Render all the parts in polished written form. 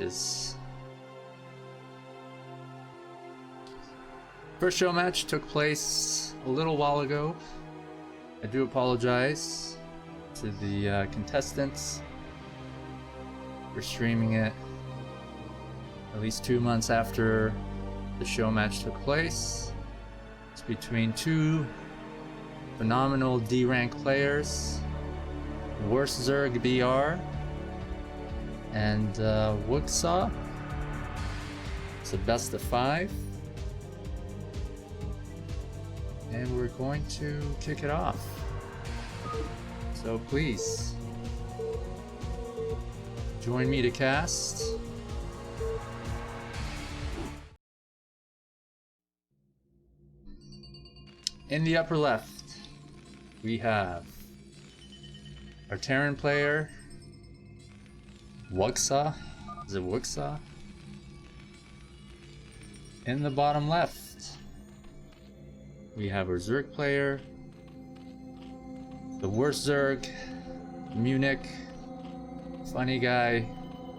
matches. First show match took place a little while ago. I do apologize to the contestants for streaming it at least 2 months after the show match took place. It's between two phenomenal D-rank players, WorstZergMunich and Ami'WugsaW. It's a best of 5. And we're going to kick it off. So please join me to cast. In the upper left, we have our Terran player, WorstZergMunich. Is it WorstZergMunich? In the bottom left, we have our Zerg player, the WorstZergMunich. Funny guy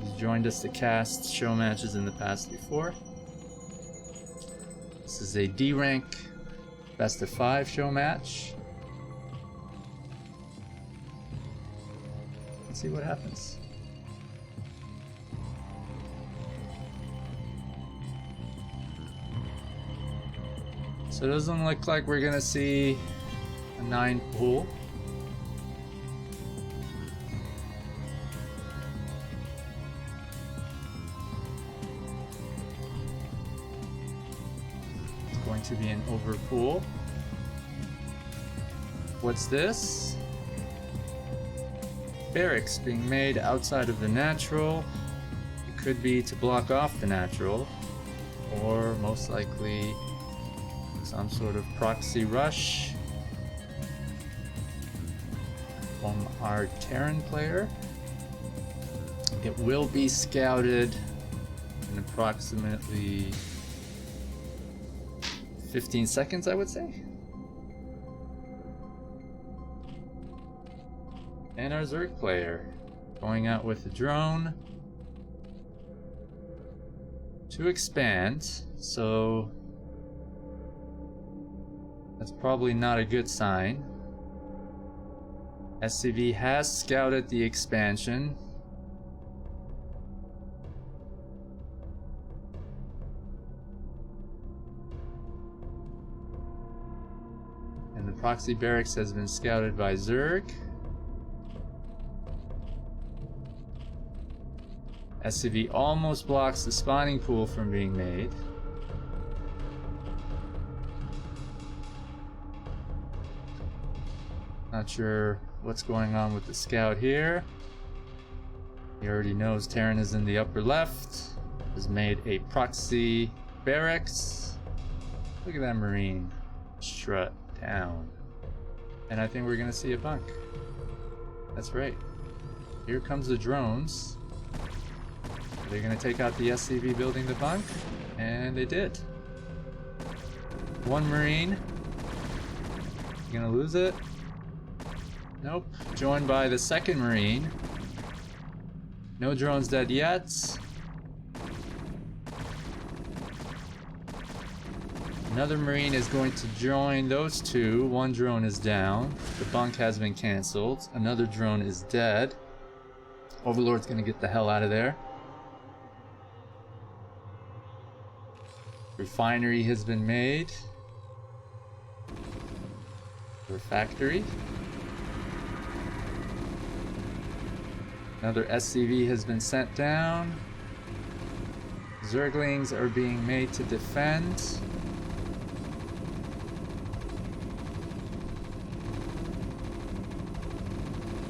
who's joined us to cast show matches in the past before. This is a D-rank best of 5 show match. Let's see what happens. So it doesn't look like we're gonna see a 9 pool. It's going to be an over pool. What's this? Barracks being made outside of the natural. It could be to block off the natural, or most likely some sort of proxy rush from our Terran player. It will be scouted in approximately 15 seconds, I would say. And our Zerg player going out with a drone to expand, so that's probably not a good sign. SCV has scouted the expansion. And the proxy barracks has been scouted by Zerg. SCV almost blocks the spawning pool from being made. Not sure what's going on with the scout here. He already knows Terran is in the upper left. Has made a proxy barracks. Look at that Marine strut down. And I think we're gonna see a bunk. That's right. Here comes the drones. They're gonna take out the SCV building the bunk, and they did. One Marine. Gonna lose it? Nope. Joined by the second Marine. No drones dead yet. Another Marine is going to join those two. One drone is down. The bunk has been cancelled. Another drone is dead. Overlord's gonna get the hell out of there. Refinery has been made. Refactory. Another SCV has been sent down. Zerglings are being made to defend.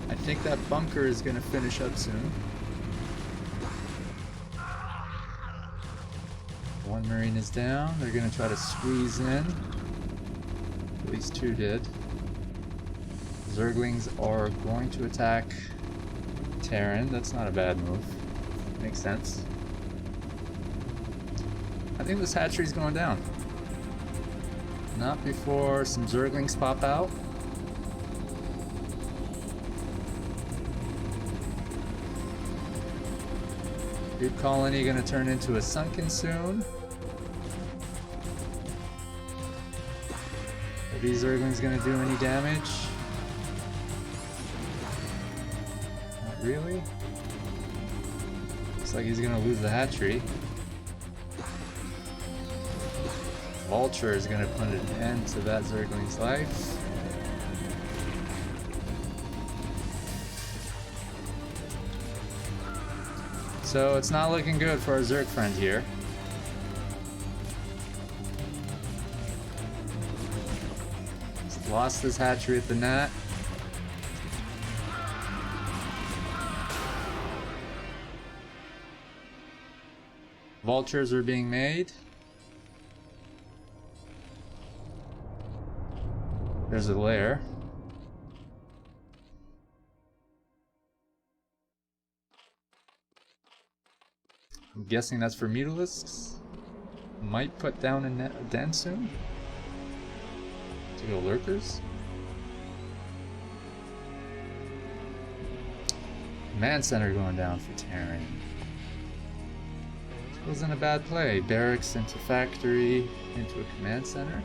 I think that bunker is going to finish up soon. One Marine is down. They're going to try to squeeze in. At least two did. Zerglings are going to attack Terran. That's not a bad move. Makes sense. I think this hatchery's going down. Not before some Zerglings pop out. Creep colony gonna turn into a sunken soon. Are these Zerglings gonna do any damage? Not really. Looks like he's gonna lose the hatchery. Vulture is gonna put an end to that Zergling's life. So it's not looking good for our Zerg friend here. He's lost his hatchery at the net. Vultures are being made. There's a lair. I'm guessing that's for Mutalisks. Might put down a den soon. To go lurkers. Command center going down for Terran. This wasn't a bad play. Barracks into factory into a command center.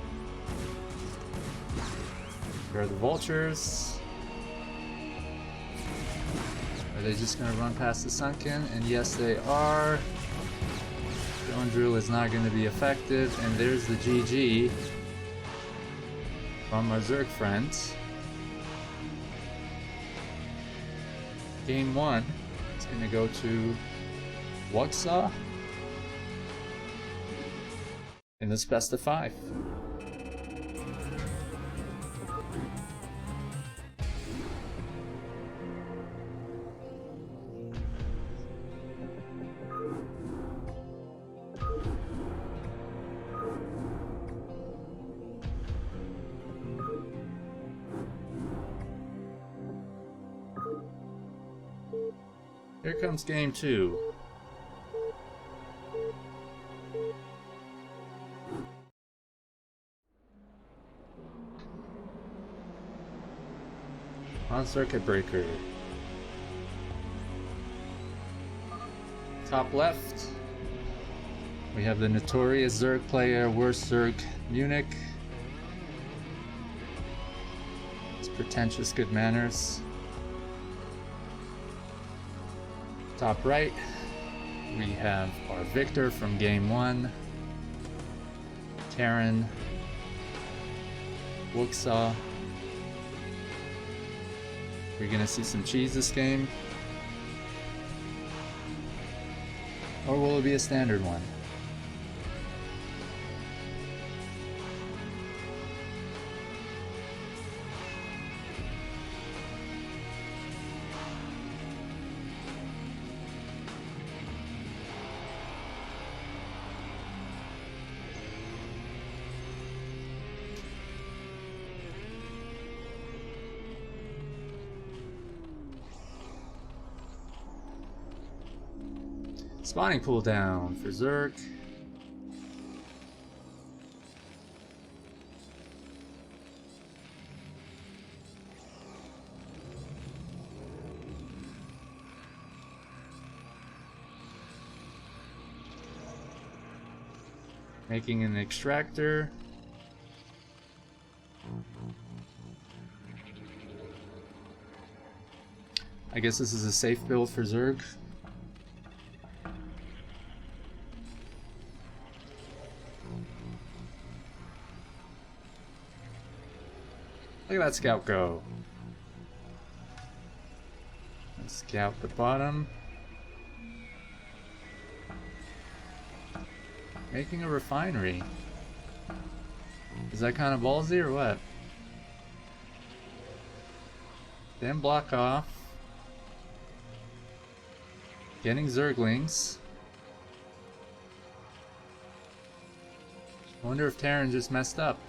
Where are the vultures? Are they just going to run past the sunken? And yes, they are. Stone drill is not going to be effective. And there's the GG from our Zerg friends. Game 1 is going to go to WorstZergMunich in this best of 5. Here comes game 2. On circuit breaker. Top left, we have the notorious Zerg player WorstZergMunich. His pretentious good manners. Top right, we have our victor from game 1, Terran Ami'WugsaW. We're gonna see some cheese this game, or will it be a standard one? Spawning pool down for Zerg. Making an extractor. I guess this is a safe build for Zerg. Look at that scout go. Let's scout the bottom. Making a refinery. Is that kind of ballsy or what? Then block off. Getting Zerglings. I wonder if Terran just messed up.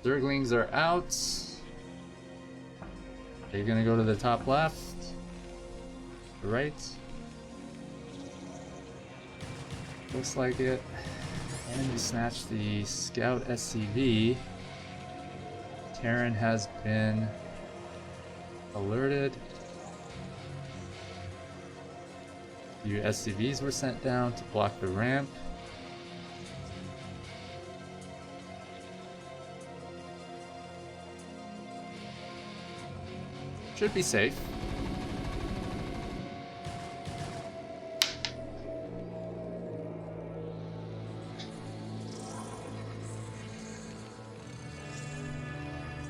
Zerglings are out. They're gonna go to the top left. Right. Looks like it. And we snatched the Scout SCV. Terran has been alerted. Few SCVs were sent down to block the ramp. Should be safe.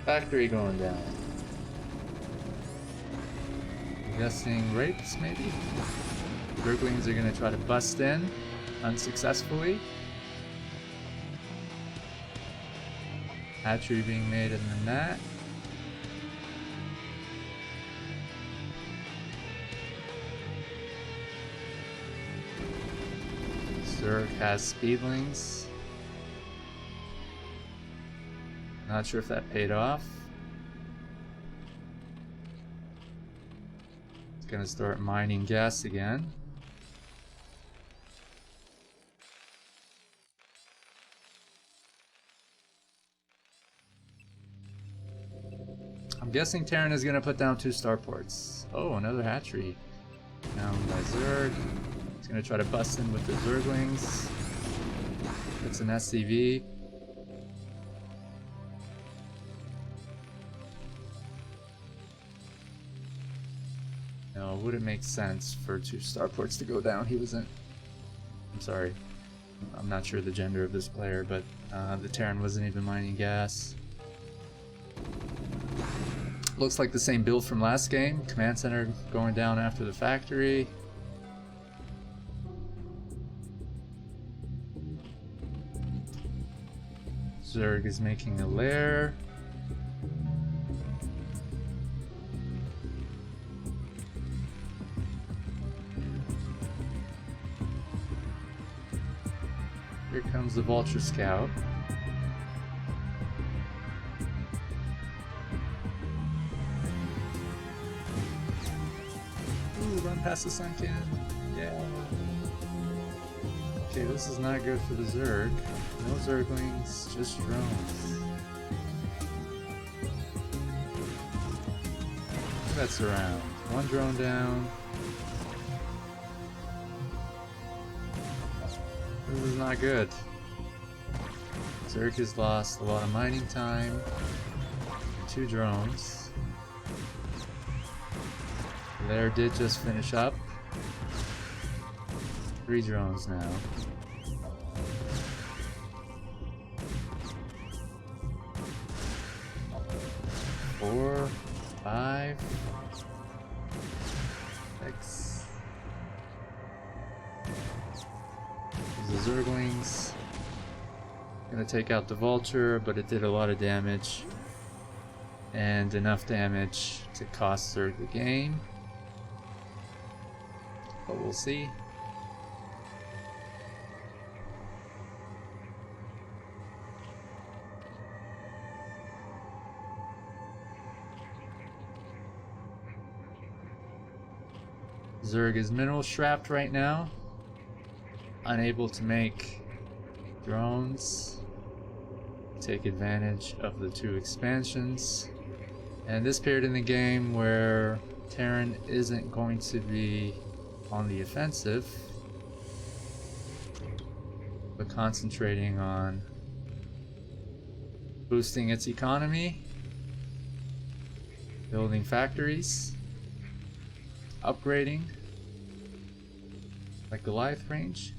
Factory going down. I'm guessing rapes, maybe? Zerglings are going to try to bust in unsuccessfully. Hatchery being made in the net. Zerg has speedlings. Not sure if that paid off. It's gonna start mining gas again. I'm guessing Terran is gonna put down 2 starports. Oh, another hatchery. Down by Zerg. He's gonna try to bust in with the Zerglings. It's an SCV. No, it wouldn't make sense for 2 starports to go down. He wasn't... I'm sorry. I'm not sure the gender of this player, but the Terran wasn't even mining gas. Looks like the same build from last game. Command center going down after the factory. Zerg is making a lair. Here comes the Vulture Scout. Ooh, run past the sunken. Yeah. Okay, this is not good for the Zerg. No Zerglings, just drones. That's around. 1 drone down. This is not good. Zerg has lost a lot of mining time. 2 drones. Lair did just finish up. 3 drones now. 4, 5, 6. The Zerglings. Gonna take out the Vulture, but it did a lot of damage. And enough damage to cost Zerg the game. But we'll see. Zerg is mineral strapped right now. Unable to make drones. Take advantage of the 2 expansions. And this period in the game where Terran isn't going to be on the offensive, but concentrating on boosting its economy, building factories, upgrading, like Goliath range.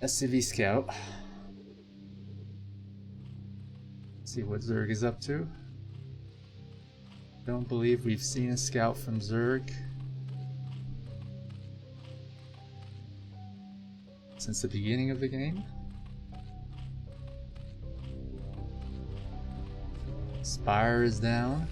SCV Scout. See what Zerg is up to. Don't believe we've seen a scout from Zerg since the beginning of the game. Spire is down.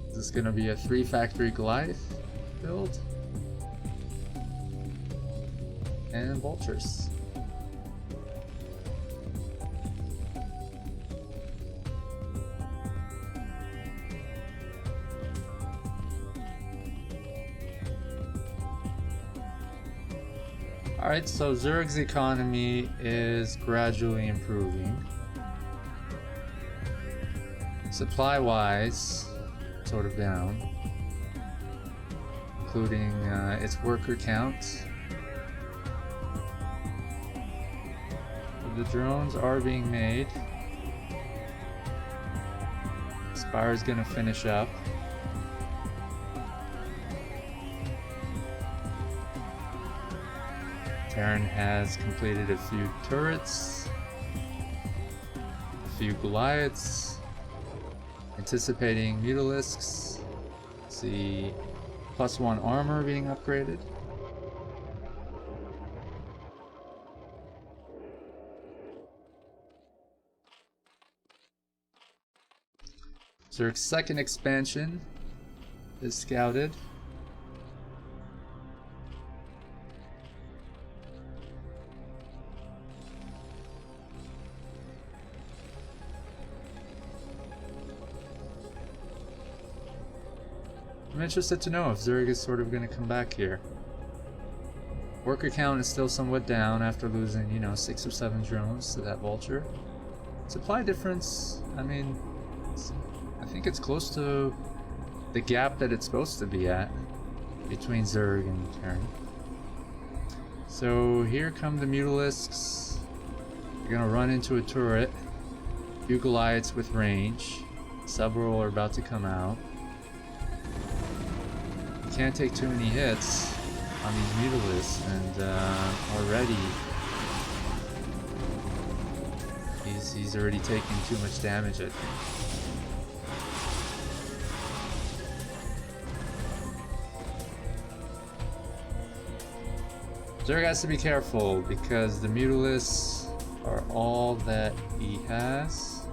Is this gonna be a 3 factory Goliath build? And vultures. Alright, so Zerg's economy is gradually improving. Supply-wise, sort of down. Including its worker count. The drones are being made. Spire is gonna finish up. Terran has completed a few turrets, a few Goliaths, anticipating Mutalisks. See +1 armor being upgraded. Zerg's second expansion is scouted. I'm interested to know if Zerg is sort of going to come back here. Worker count is still somewhat down after losing, you know, 6 or 7 drones to that vulture. Supply difference, I mean, I think it's close to the gap that it's supposed to be at between Zerg and Terran. So here come the Mutalisks. They're gonna run into a turret. Few Goliaths with range. Several are about to come out. You can't take too many hits on these Mutalisks, and already he's already taking too much damage, I think. Zerg has to be careful because the Mutalisks are all that he has,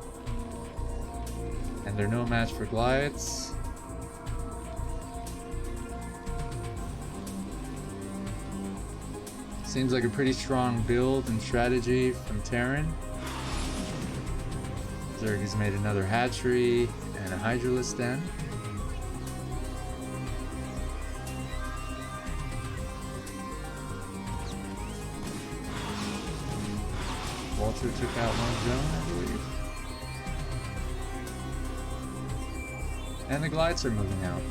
and they're no match for Goliaths. Seems like a pretty strong build and strategy from Terran. Zerg has made another hatchery and a Hydralisk den. Walter took out one drone, I believe. And the Goliaths are moving out.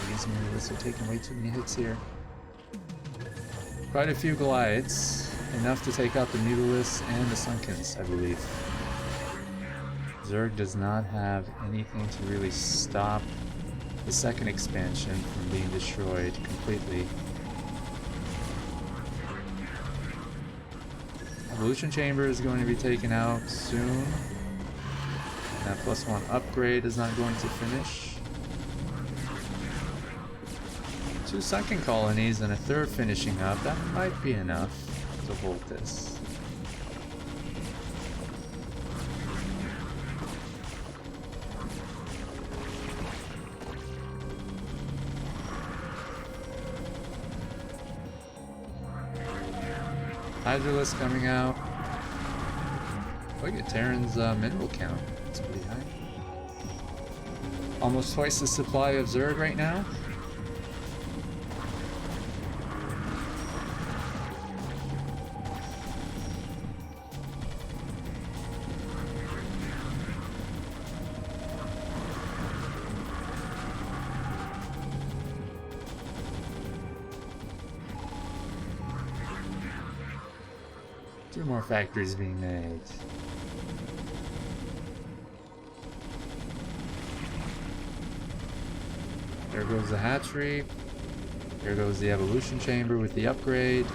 These Mutalisks are taking way too many hits here. Quite a few Goliaths, enough to take out the Mutalisks and the Sunkens, I believe. Zerg does not have anything to really stop the second expansion from being destroyed completely. Evolution Chamber is going to be taken out soon. That +1 upgrade is not going to finish. 2 sunken colonies and a 3rd finishing up, that might be enough to hold this. Hydralisk coming out. Look at Terran's mineral count, it's pretty high. Almost twice the supply of Zerg right now. Two more factories being made. There goes the hatchery. There goes the evolution chamber with the upgrade.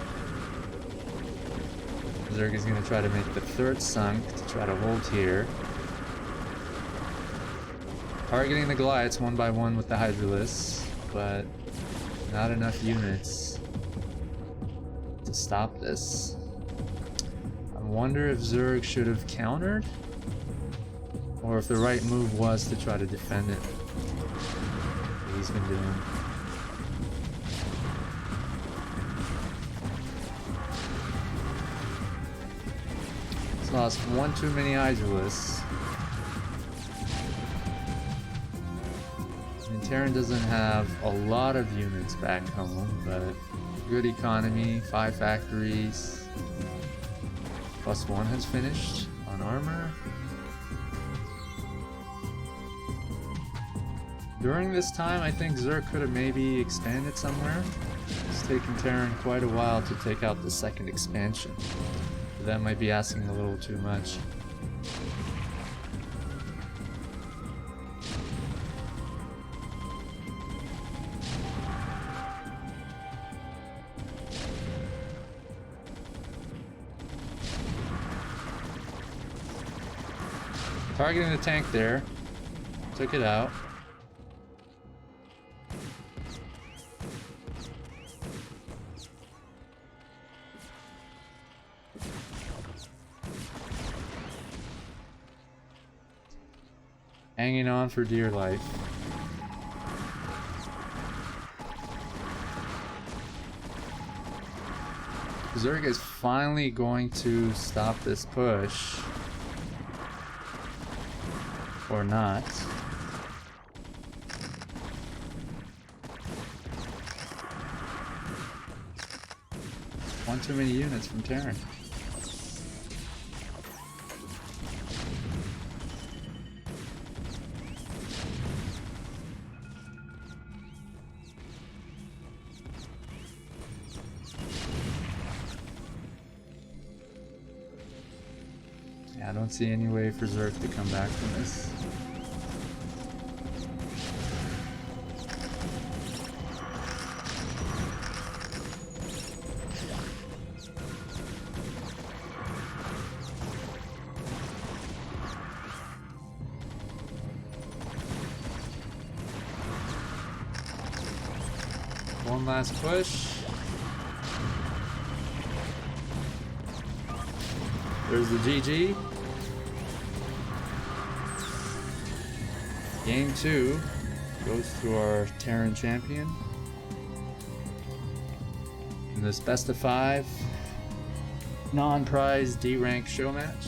Zerg is going to try to make the 3rd sunk to try to hold here. Targeting the Goliaths one by one with the Hydralisks, but not enough units to stop this. I wonder if Zerg should have countered, or if the right move was to try to defend it. What he's been doing. Lost one too many Hydralisks. I mean, Terran doesn't have a lot of units back home, but good economy, 5 factories. +1 has finished on armor. During this time, I think Zerg could have maybe expanded somewhere. It's taken Terran quite a while to take out the second expansion. That might be asking a little too much. Targeting the tank there. Took it out. Hanging on for dear life. Zerg is finally going to stop this push. Or not. One too many units from Terran. I don't see any way for Zerg to come back from this. One last push. There's the GG. Game 2 goes to our Terran champion in this best of 5 non-prize D-rank show match.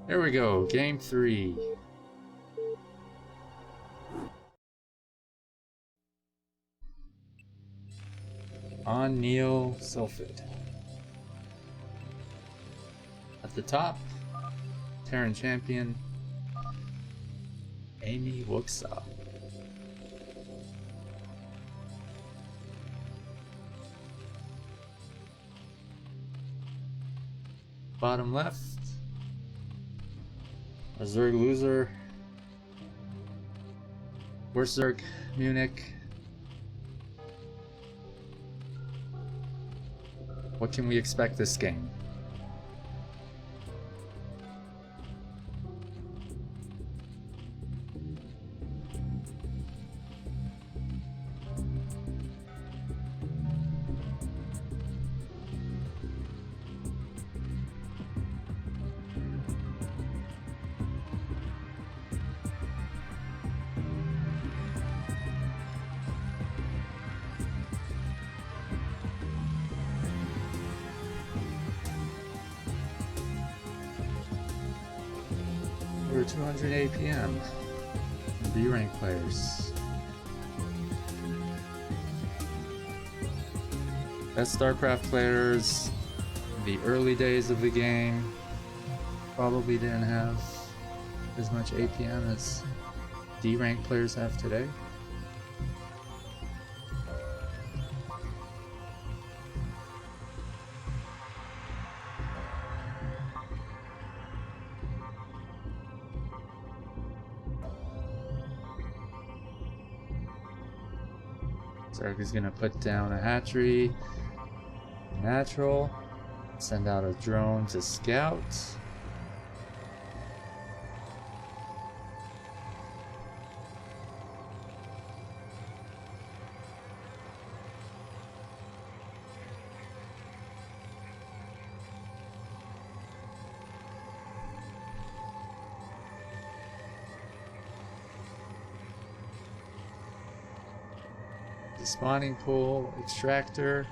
Here we go, game 3. On Neo Sulfid. At the top, Terran champion, Ami'WugsaW. Bottom left, a Zerg loser, WorstZergMunich. What can we expect this game? Over 200 APM. B-rank players. Best StarCraft players in the early days of the game probably didn't have as much APM as D-rank players have today. Zerg is gonna put down a hatchery. Natural. Send out a drone to scout. The spawning pool, extractor.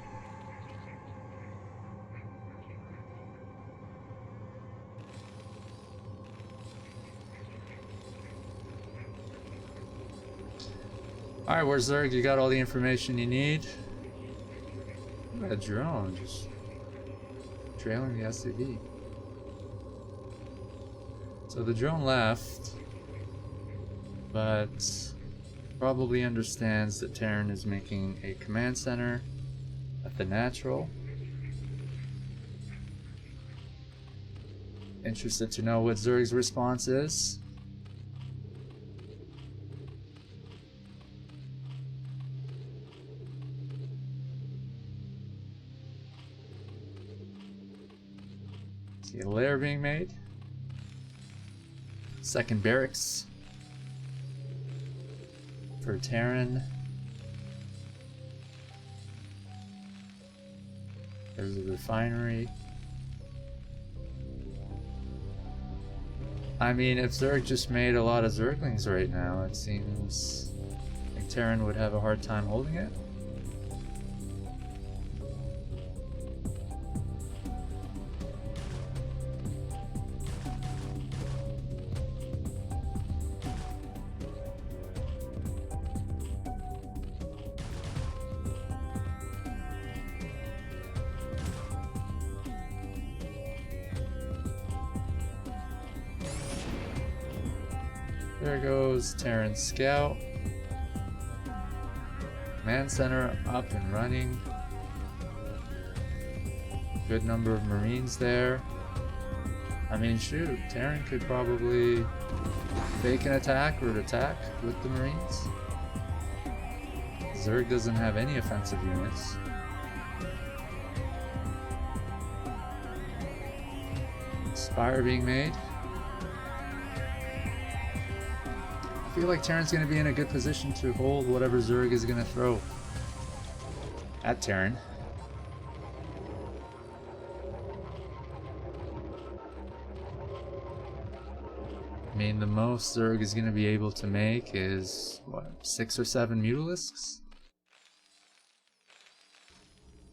Alright, WorstZerg, you got all the information you need? Look at a drone just trailing the SCV. So the drone left, but probably understands that Terran is making a command center at the natural. Interested to know what Zerg's response is. See a lair being made. Second barracks for Terran. There's a refinery. I mean, if Zerg just made a lot of Zerglings right now, it seems like Terran would have a hard time holding it. There goes Terran Scout. Command center up and running. Good number of Marines there. I mean, shoot, Terran could probably fake an attack or attack with the Marines. Zerg doesn't have any offensive units. Spire being made. I feel like Terran's going to be in a good position to hold whatever Zerg is going to throw at Terran. I mean, the most Zerg is going to be able to make is, what, 6 or 7 Mutalisks?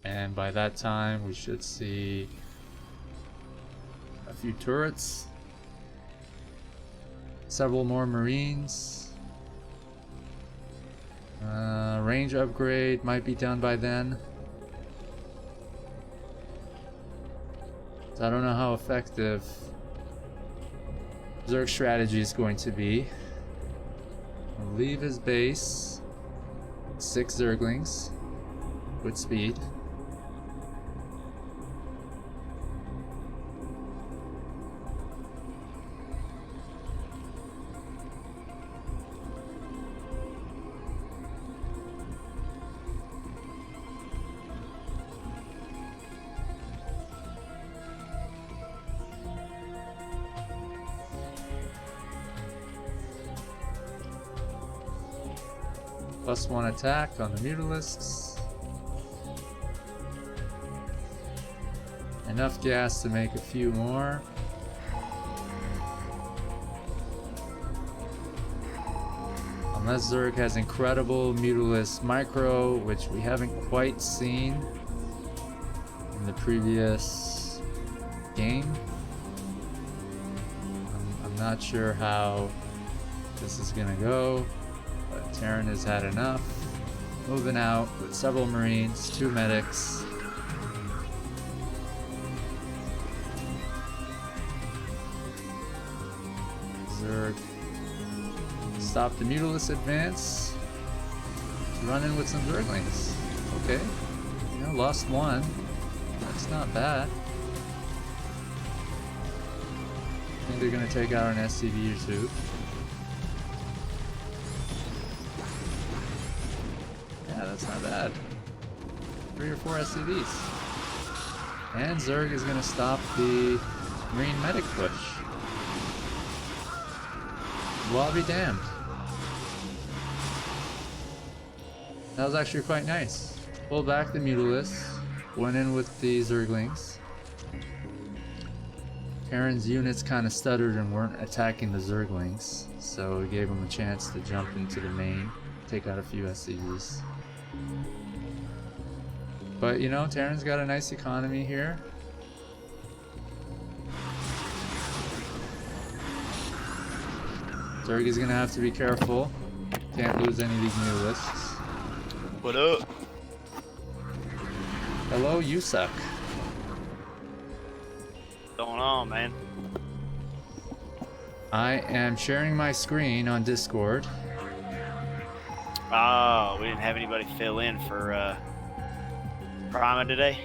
And by that time, we should see a few turrets. Several more Marines. Range upgrade might be done by then. So I don't know how effective Zerg's strategy is going to be. I'll leave his base. 6 Zerglings with speed. +1 attack on the Mutalisks. Enough gas to make a few more. Unless Zerg has incredible Mutalisk micro, which we haven't quite seen in the previous game. I'm not sure how this is gonna go. But Terran has had enough. Moving out with several Marines, 2 medics. Zerg stop the Mutalisk advance. Run in with some Zerglings. Okay. You know, lost 1. That's not bad. I think they're gonna take out an SCV or 2. Yeah, that's not bad. 3 or 4 SCVs. And Zerg is gonna stop the Marine medic push. Well, I'll be damned. That was actually quite nice. Pulled back the Mutalisk, went in with the Zerglings. Terran's units kind of stuttered and weren't attacking the Zerglings, so it gave him a chance to jump into the main, take out a few SCVs. But you know, Terran's got a nice economy here. Zerg is gonna have to be careful. Can't lose any of these Mutalisks. What up? Hello, you suck. What's going on, man? I am sharing my screen on Discord. Oh, we didn't have anybody fill in for Prima today?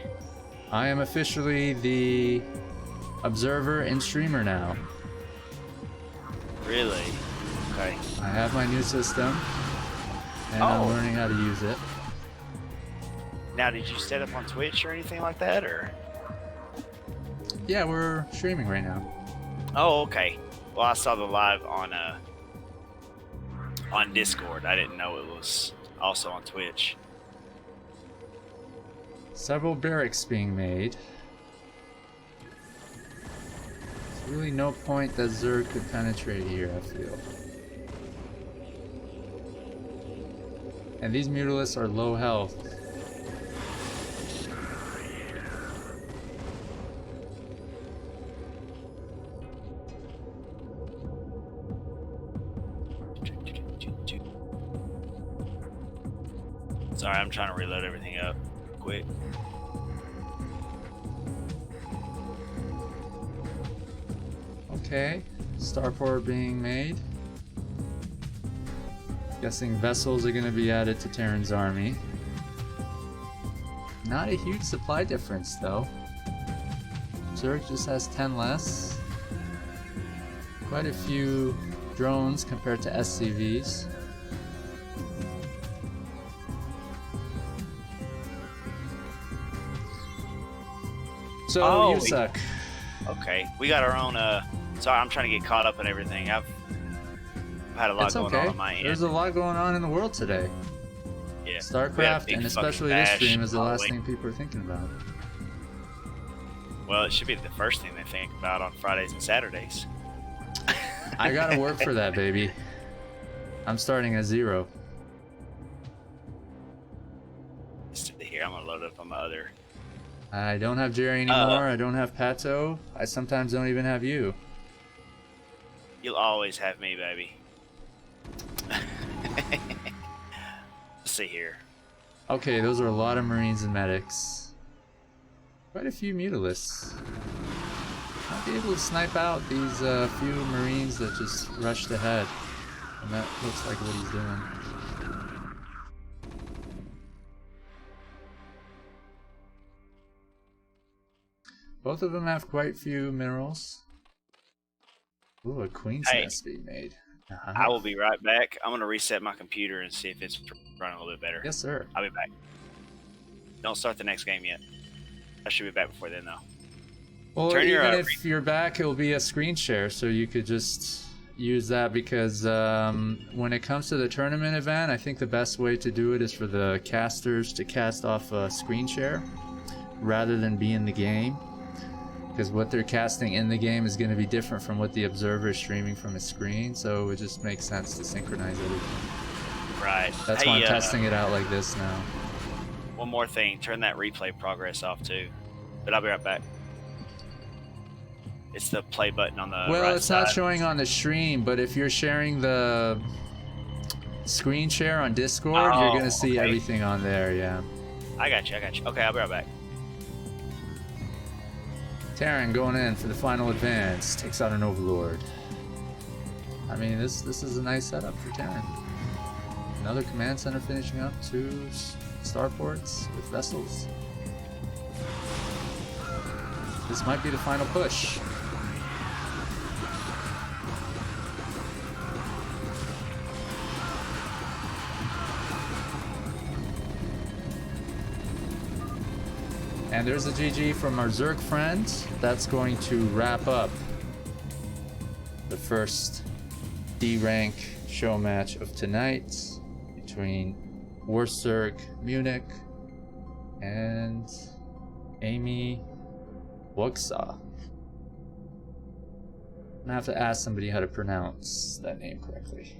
I am officially the observer and streamer now. Really? Okay. I have my new system, and I'm learning how to use it. Now, did you set up on Twitch or anything like that, or? Yeah, we're streaming right now. Oh, okay. Well, I saw the live on Discord. I didn't know it was also on Twitch. Several barracks being made. There's really no point that Zerg could penetrate here, I feel. And these Mutalisks are low health. Sorry, I'm trying to reload everything up quick. Okay, starport being made. Guessing vessels are going to be added to Terran's army. Not a huge supply difference though. Zerg just has 10 less. Quite a few drones compared to SCVs. So you suck. Okay, we got our own. Sorry, I'm trying to get caught up in everything. I've had a lot going on my end. There's a lot going on in the world today. Yeah. StarCraft and especially this stream is the last thing people are thinking about. Well, it should be the first thing they think about on Fridays and Saturdays. I gotta work for that, baby. I'm starting at 0. Here, I'm gonna load up on my other. I don't have Jerry anymore. I don't have Pato. I sometimes don't even have you. You'll always have me, baby. Let's see here. Okay, those are a lot of Marines and medics. Quite a few Mutalisks. Might be able to snipe out these few Marines that just rushed ahead. And that looks like what he's doing. Both of them have quite few minerals. Ooh, a queen's nest being made. I will be right back. I'm going to reset my computer and see if it's running a little bit better. Yes, sir. I'll be back. Don't start the next game yet. I should be back before then, though. Well, even if you're back, it'll be a screen share, so you could just use that because when it comes to the tournament event, I think the best way to do it is for the casters to cast off a screen share rather than be in the game. Because what they're casting in the game is going to be different from what the observer is streaming from his screen, so it just makes sense to synchronize everything. Right. That's why I'm testing it out like this now. One more thing, turn that replay progress off too. But I'll be right back. It's the play button on the right side. Well, it's not showing on the stream, but if you're sharing the screen share on Discord, you're going to see everything on there, yeah. I got you. Okay, I'll be right back. Terran going in for the final advance, takes out an Overlord. I mean, this is a nice setup for Terran. Another command center finishing up, 2 starports with vessels. This might be the final push. And there's a GG from our Zerg friend. That's going to wrap up the first D-rank show match of tonight between WorstZergMunich and Ami'WugsaW. I'm gonna have to ask somebody how to pronounce that name correctly.